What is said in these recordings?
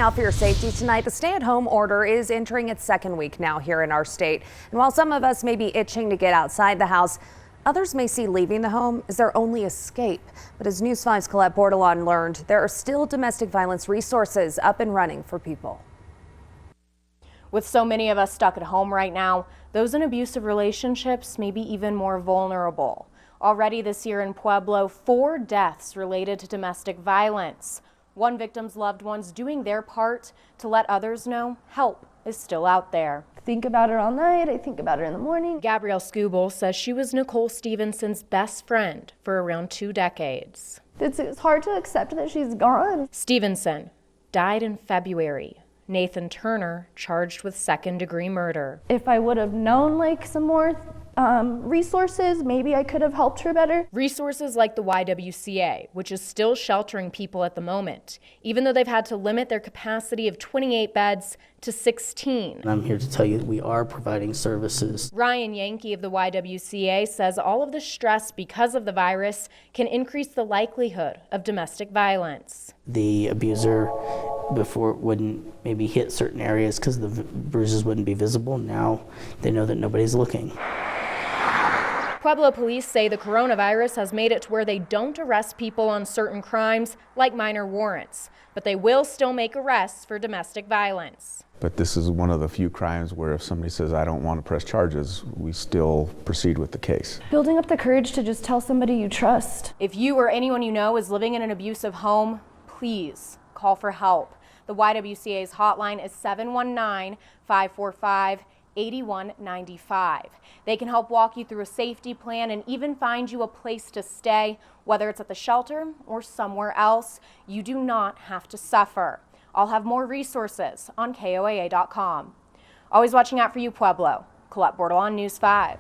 out for your safety tonight. The stay-at-home order is entering its second week now here in our state. And while some of us may be itching to get outside the house, others may see leaving the home as their only escape. But as News 5's Colette Bordelon learned, there are still domestic violence resources up and running for people. With so many of us stuck at home right now, those in abusive relationships may be even more vulnerable. Already this year in Pueblo, 4 deaths related to domestic violence. One victim's loved ones doing their part to let others know help is still out there. I think about her all night. I think about her in the morning. Gabrielle Skubel says she was Nicole Stevenson's best friend for around 2 decades. It's hard to accept that she's gone. Stevenson died in February. Nathan Turner charged with second-degree murder. If I would have known some more resources, maybe I could have helped her better. Resources like the YWCA, which is still sheltering people at the moment, even though they've had to limit their capacity of 28 beds to 16. I'm here to tell you that we are providing services. Ryan Yankee of the YWCA says all of the stress because of the virus can increase the likelihood of domestic violence. The abuser before wouldn't maybe hit certain areas because the bruises wouldn't be visible. Now they know that nobody's looking. Pueblo police say the coronavirus has made it to where they don't arrest people on certain crimes like minor warrants, but they will still make arrests for domestic violence. But this is one of the few crimes where if somebody says, I don't want to press charges, we still proceed with the case. Building up the courage to just tell somebody you trust. If you or anyone you know is living in an abusive home, please call for help. The YWCA's hotline is 719-545-8195. They can help walk you through a safety plan and even find you a place to stay, whether it's at the shelter or somewhere else. You do not have to suffer. I'll have more resources on KOAA.com. Always watching out for you, Pueblo. Colette Bordelon, News 5.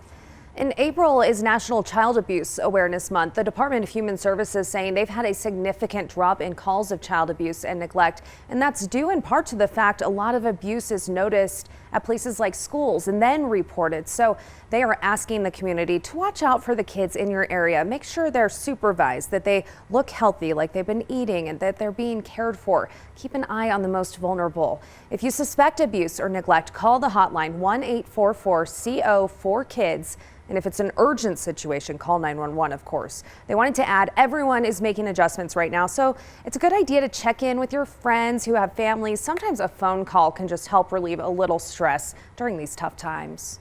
In April is National Child Abuse Awareness Month. The Department of Human Services saying they've had a significant drop in calls of child abuse and neglect, and that's due in part to the fact a lot of abuse is noticed at places like schools and then reported. So they are asking the community to watch out for the kids in your area. Make sure they're supervised, that they look healthy, like they've been eating, and that they're being cared for. Keep an eye on the most vulnerable. If you suspect abuse or neglect, call the hotline 1-844-CO-4-KIDS. And if it's an urgent situation, call 911, of course. They wanted to add everyone is making adjustments right now, so it's a good idea to check in with your friends who have families. Sometimes a phone call can just help relieve a little stress during these tough times.